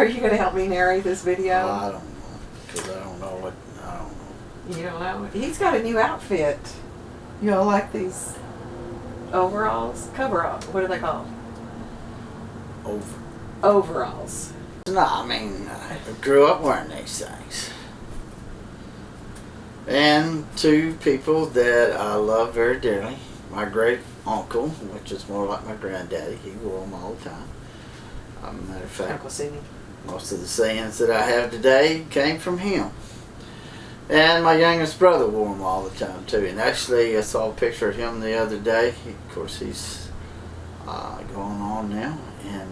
Are you going to help me narrate this video? I don't know, because I don't know. You don't know? He's got a new outfit. You know, like these overalls? Coveralls. What are they called? Overalls. No, I mean, I grew up wearing these things. And two people that I love very dearly. My great uncle, which is more like my granddaddy. He wore them all the time. Matter of fact, Uncle Scenic. most of the sayings that I have today came from him. And my youngest brother wore them all the time too. And actually, I saw a picture of him the other day. Of course, he's going on now. And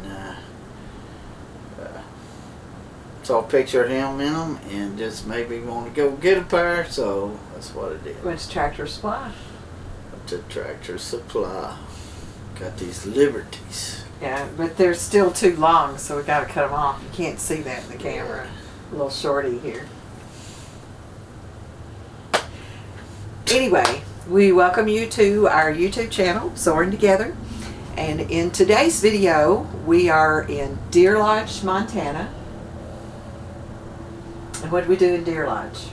saw a picture of him in them and just made me want to go get a pair. So that's what I did. Went to Tractor Supply. Went to Tractor Supply. Got these Liberties. Yeah, but they're still too long, so we got to cut them off. You can't see that in the camera. A little shorty here. Anyway, we welcome you to our YouTube channel, Soaring Together. And in today's video, we are in Deer Lodge, Montana. And what did we do in Deer Lodge?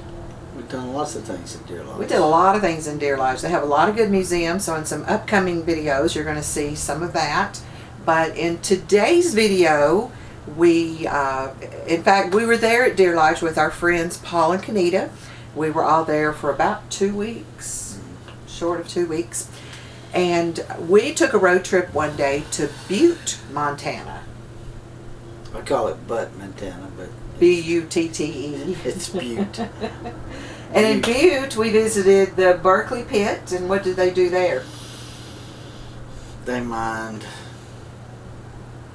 We've done lots of things at Deer Lodge. We did a lot of things in Deer Lodge. They have a lot of good museums, so in some upcoming videos, you're going to see some of that. But in today's video, in fact, we were there at Deer Lodge with our friends Paul and Kenita. We were all there for about 2 weeks, short of 2 weeks. And we took a road trip one day to Butte, Montana. I call it Butte, Montana, but B-U-T-T-E. it's Butte. And in Butte, we visited the Berkeley Pit, and what did they do there? They mined.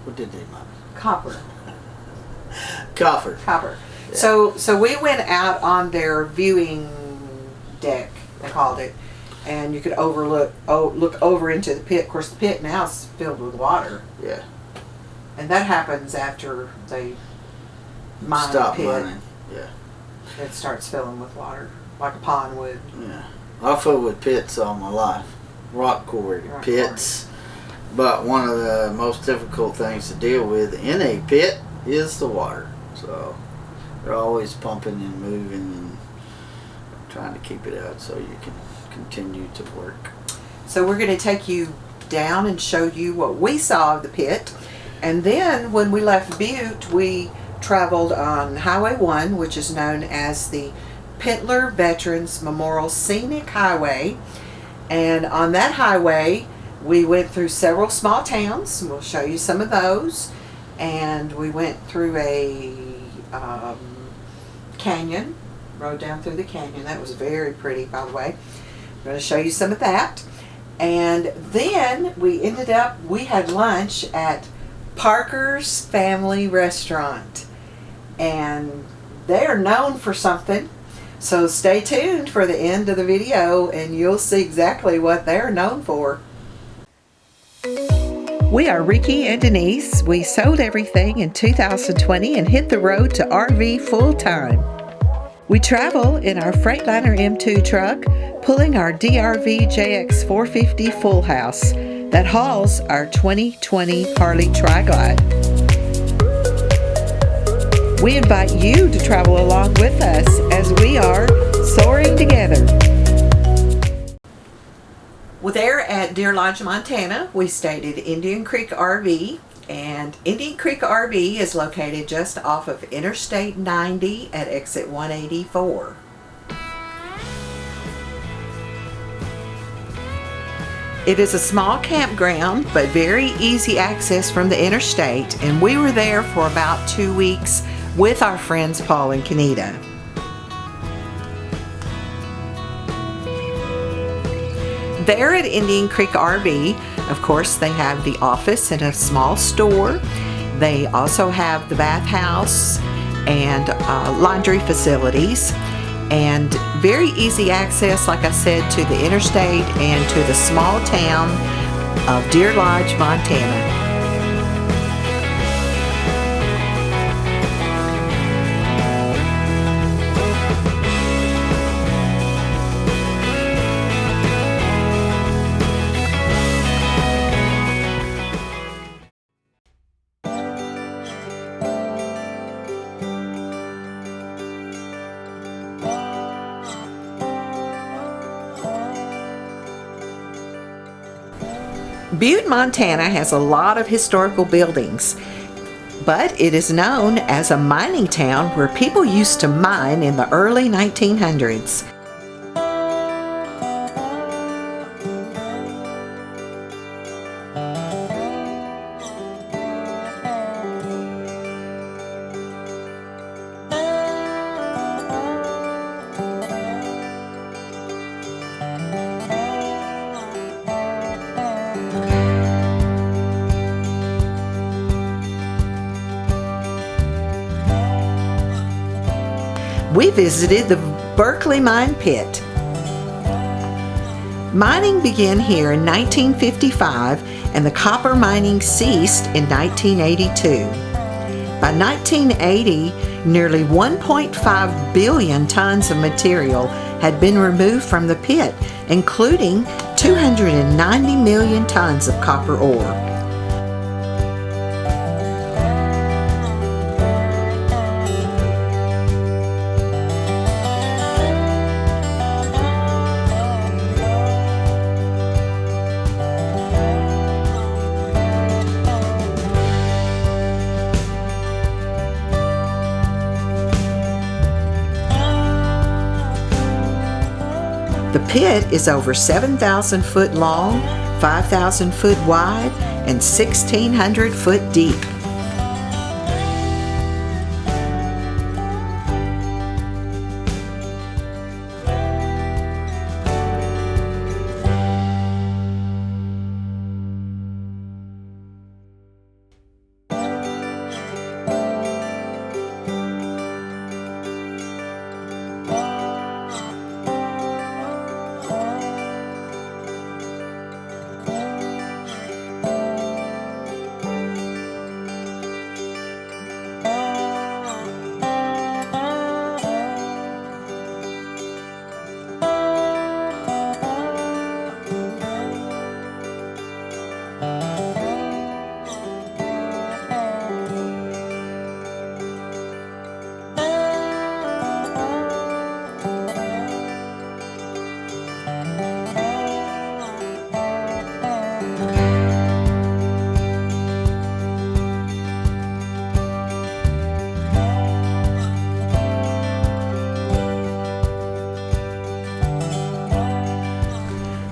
What did they mine? Copper. Copper. Copper. Yeah. So we went out on their viewing deck, they called it, and you could look over into the pit. Of course, the pit now is filled with water. Yeah. And that happens after they mine Stop the pit. mining. Yeah. It starts filling with water, like a pond would. Yeah. I've filled with pits all my life. Rock quarry pits. But one of the most difficult things to deal with in a pit is the water. So they're always pumping and moving and trying to keep it out so you can continue to work. So we're going to take you down and show you what we saw of the pit. And then when we left Butte, we traveled on Highway 1, which is known as the Pitler Veterans Memorial Scenic Highway. And on that highway, we went through several small towns, and we'll show you some of those. And we went through a canyon, rode down through the canyon. That was very pretty, by the way. I'm going to show you some of that. And then we had lunch at Parker's Family Restaurant. And they are known for something. So stay tuned for the end of the video and you'll see exactly what they're known for. We are Rickey and Denise. We sold everything in 2020 and hit the road to RV full time. We travel in our Freightliner M2 truck, pulling our DRV JX 450 full house that hauls our 2020 Harley Tri-Glide. We invite you to travel along with us as we are soaring together. Well, there at Deer Lodge, Montana, we stayed at Indian Creek RV, and Indian Creek RV is located just off of Interstate 90 at exit 184. It is a small campground, but very easy access from the interstate, and we were there for about 2 weeks with our friends Paul and Kenita. There at Indian Creek RV, of course, they have the office and a small store. They also have the bathhouse and laundry facilities, and very easy access, like I said, to the interstate and to the small town of Deer Lodge, Montana. Butte, Montana has a lot of historical buildings, but it is known as a mining town where people used to mine in the early 1900s. We visited the Berkeley mine pit. Mining began here in 1955 and the copper mining ceased in 1982. By 1980, nearly 1.5 billion tons of material had been removed from the pit, including 290 million tons of copper ore. The pit is over 7,000 foot long, 5,000 foot wide, and 1,600 foot deep.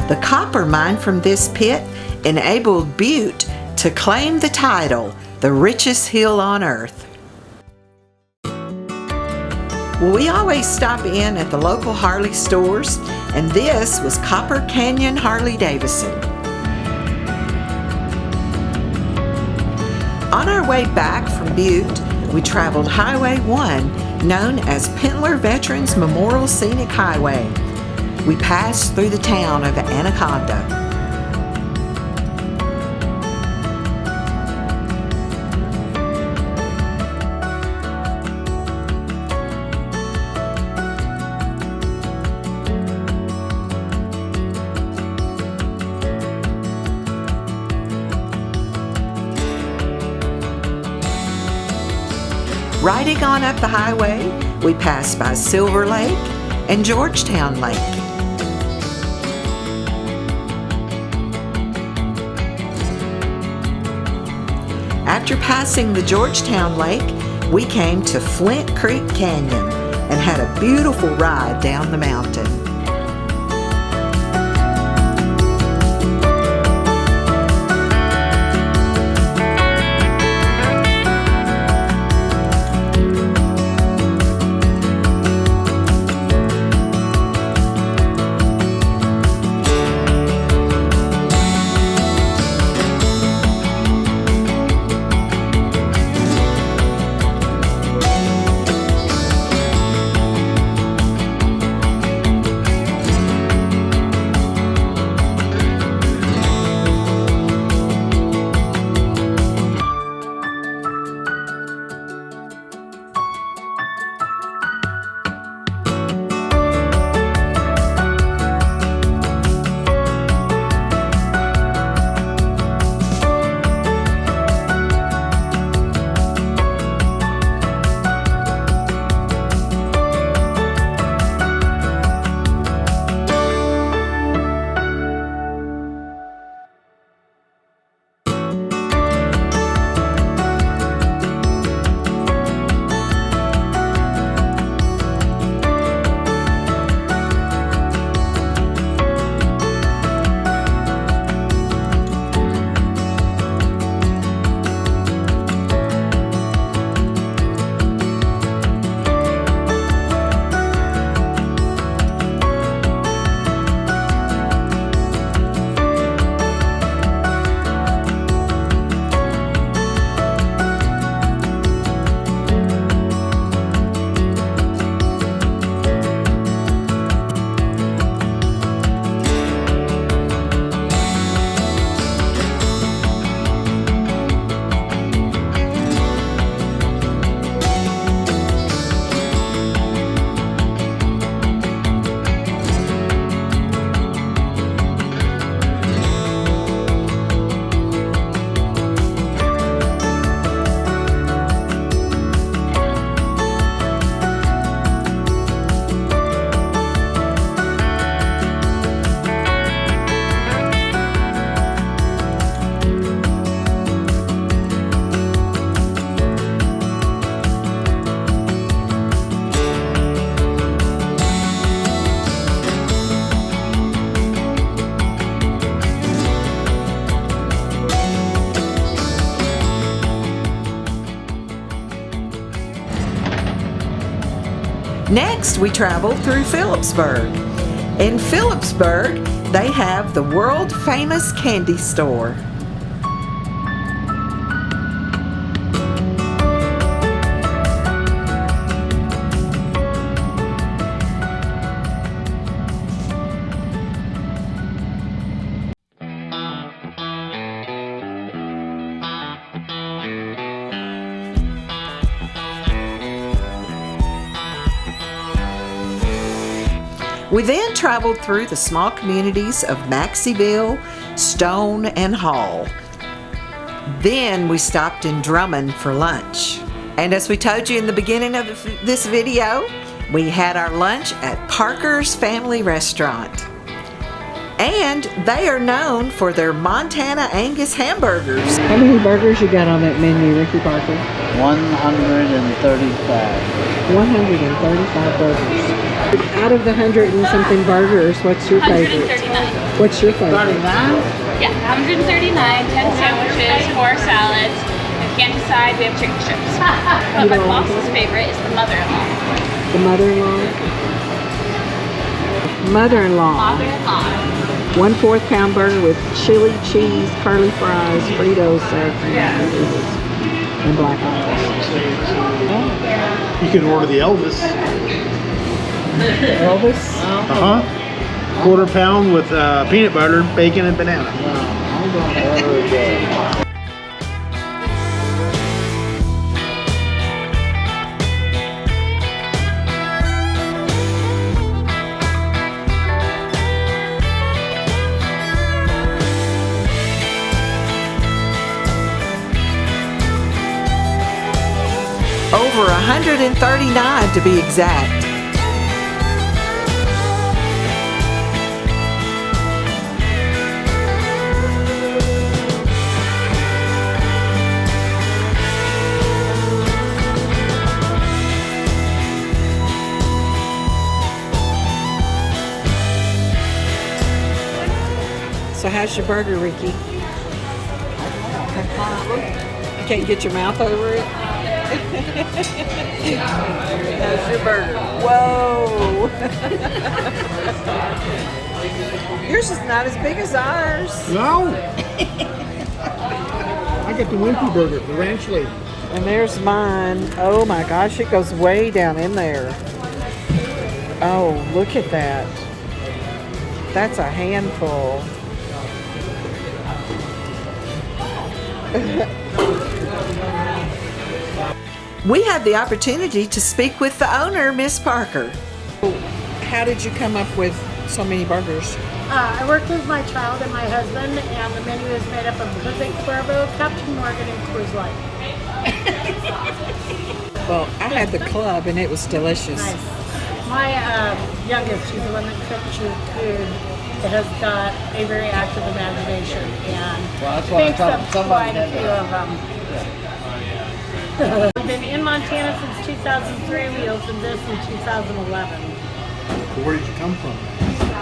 The copper mine from this pit enabled Butte to claim the title, the richest hill on earth. Well, we always stop in at the local Harley stores, and this was Copper Canyon Harley-Davidson. On our way back from Butte, we traveled Highway 1, known as Pentler Veterans Memorial Scenic Highway. We passed through the town of Anaconda. Riding on up the highway, we passed by Silver Lake and Georgetown Lake. After passing the Georgetown Lake, we came to Flint Creek Canyon and had a beautiful ride down the mountain. Next, we traveled through Phillipsburg. In Phillipsburg, they have the world-famous candy store. We then traveled through the small communities of Maxeyville, Stone, and Hall. Then we stopped in Drummond for lunch. And as we told you in the beginning of this video, we had our lunch at Parker's Family Restaurant. And they are known for their Montana Angus hamburgers. How many burgers you got on that menu, Ricky Parker? 135. 135 burgers. Out of the 100 and something burgers, what's your favorite? 139. What's your favorite? 39? Yeah, 139, 10 sandwiches, 4 salads, and candy side, we have chicken strips. But my boss's favorite is the mother-in-law. The mother-in-law? Mother-in-law. Mother-in-law. 1/4 pound burger with chili, cheese, curly fries, Fritos, sour cream, and black olives. You can order the Elvis. Elvis? Uh-huh. 1/4 pound with peanut butter, bacon, and banana. Over 139 to be exact. So how's your burger, Ricky? You can't get your mouth over it? How's your burger? Whoa! Yours is not as big as ours. No! I get the wimpy burger, the ranch lady. And there's mine. Oh my gosh, it goes way down in there. Oh, look at that. That's a handful. We had the opportunity to speak with the owner, Miss Parker. How did you come up with so many burgers? I worked with my child and my husband, and the menu is made up of Pacific Cuervo, Captain Morgan, and Coors Light. Well, I had the club and it was delicious. Nice. My youngest, she's the one that cooks food that has got a very active imagination and thinks of quite a few of them. I've been in Montana since 2003. We opened this in 2011. Where did you come from?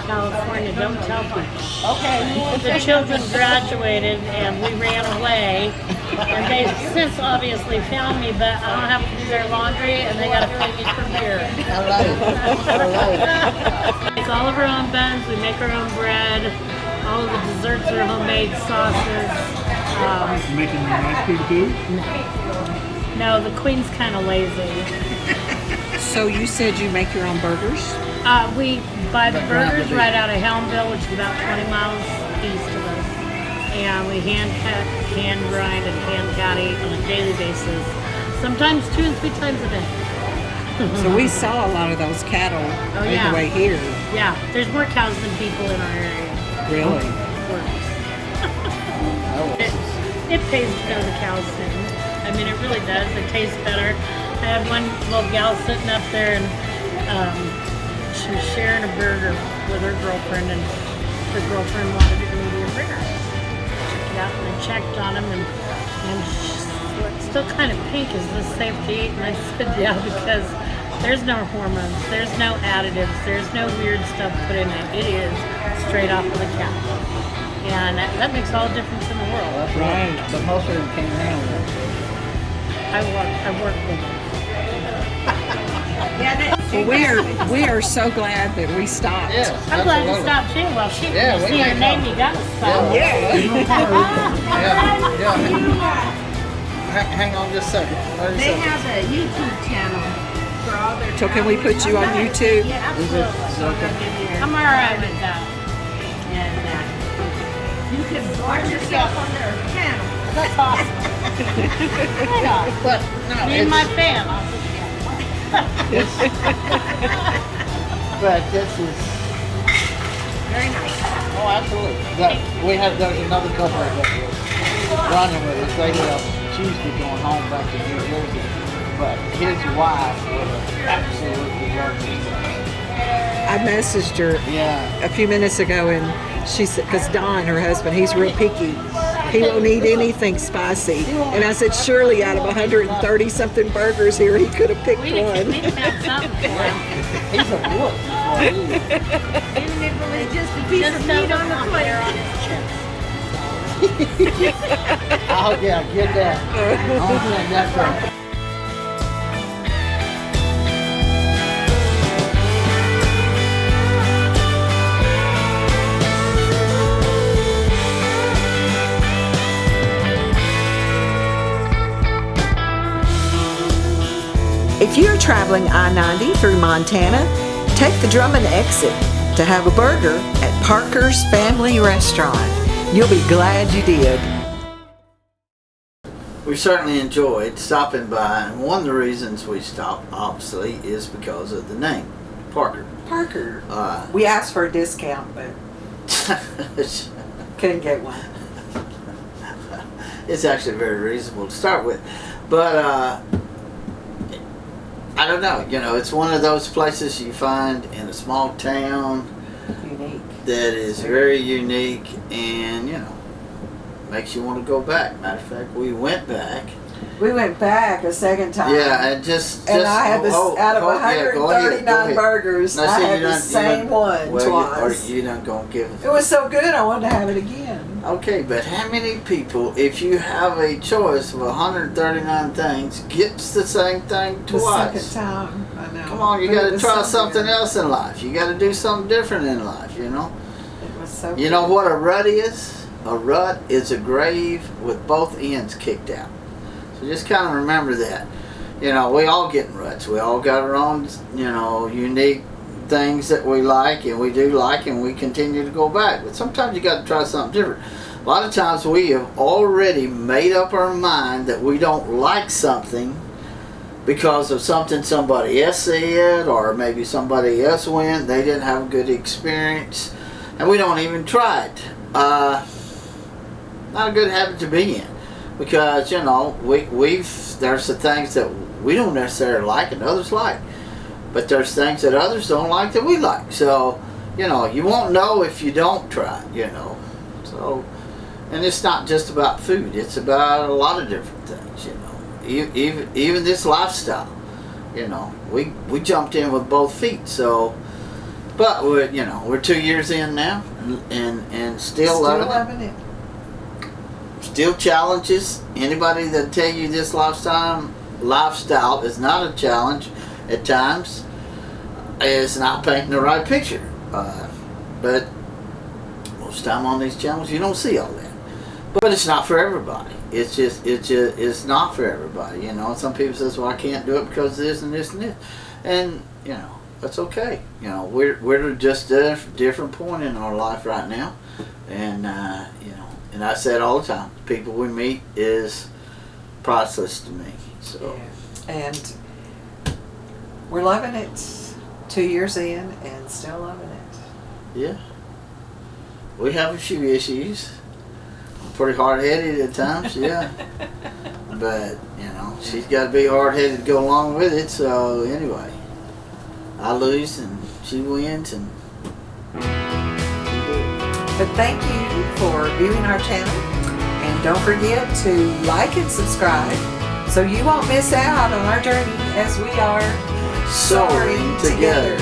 California, don't tell me. Okay. The children graduated and we ran away. And they've since obviously found me, but I don't have to do their laundry and they got to pay me for beer. It's all of our own buns. We make our own bread. All of the desserts are homemade sauces. You making the nice big food? No, the queen's kind of lazy. So you said you make your own burgers? We buy the burgers right out of Helmville, which is about 20 miles east of us. And we hand cut, hand grind, and hand patty on a daily basis. Sometimes 2 and 3 times a day. So we saw a lot of those cattle on the way here. Yeah, there's more cows than people in our area. Really? It pays to go to the cows soon. I mean, it really does. It tastes better. I had one little gal sitting up there, and she was sharing a burger with her girlfriend, and her girlfriend wanted it medium rare. Checked it out, and I checked on them, and she's still kind of pink. Is this safe to eat? And I said, yeah, because there's no hormones, there's no additives, there's no weird stuff put in it. It is straight off of the cow. And that makes all the difference in the world. That's right. But most of them can't handle it. I work with them. Yeah, Well, we are so glad that we stopped. Yes, I'm glad you absolutely. stopped too. Well, she Yeah, you we see her may name, come. you got to stop. Yeah. Hang on just a second. They have a YouTube channel for all their. So can we put you on YouTube? Yeah, absolutely. I'm all right with that. And you can watch yourself on their channel. That's awesome. Right on. But no, Me and my fan. I'll put but this is Very nice. oh absolutely. There's another couple that was running with us. They left Tuesday going home back to New Jersey, but his wife was absolutely gorgeous. I messaged her Yeah. a few minutes ago, and she said, because Don, her husband, he's real picky. He won't eat anything spicy. And I said, surely out of 130 something burgers here, he could have picked We'd one. have found something for him. He's a wolf. Even if it was just a piece of Just meat doesn't on the want plate. hair on his chips. Oh yeah, get that. Oh, that's right. If you're traveling I-90 through Montana, take the Drummond exit to have a burger at Parker's Family Restaurant. You'll be glad you did. We certainly enjoyed stopping by, and one of the reasons we stopped, obviously, is because of the name, Parker. Parker. We asked for a discount, but couldn't get one. It's actually very reasonable to start with, but I don't know. You know, it's one of those places you find in a small town Unique. that is very unique, and you know, makes you want to go back. Matter of fact, we went back. We went back a second time. Yeah, and just And I had this, out of yeah, go ahead, 139 burgers, Now, I see, had you're the not- same one twice. You're not gonna give it. It was so good, I wanted to have it again. Okay, but how many people, if you have a choice of 139 things, gets the same thing The twice? second time, I know. Come on, you But got it to was try so something good. else in life. You got to do something different in life, you know? It was so You know what a rut is? A rut is a grave with both ends kicked out. So just kind of remember that. You know, we all get in ruts. We all got our own, you know, unique things that we like and we do like, and we continue to go back. But sometimes you got to try something different. A lot of times we have already made up our mind that we don't like something because of something somebody else said, or maybe somebody else went, they didn't have a good experience, and we don't even try it. Not a good habit to be in, because you know there's the things that we don't necessarily like and others like, but there's things that others don't like that we like. So you know, you won't know if you don't try, you know. So, and it's not just about food, it's about a lot of different things, you know. Even this lifestyle, you know, we jumped in with both feet. So, but we're 2 years in now, and still loving it. Still challenges. Anybody that tell you this lifestyle is not a challenge at times is not painting the right picture. But most time on these channels you don't see all that. But it's not for everybody. It's not for everybody. You know, some people says, well, I can't do it because of this and this and this, and you know, that's okay. You know, we're just at a different point in our life right now, and you know, and I said all the time, the people we meet is priceless to me. So, yeah. And we're loving it. 2 years in and still loving it. yeah, we have a few issues. I'm pretty hard-headed at times, yeah. But, you know, she's got to be hard-headed to go along with it. So, anyway, I lose and she wins. And But thank you for viewing our channel. And don't forget to like and subscribe so you won't miss out on our journey as we are soaring together.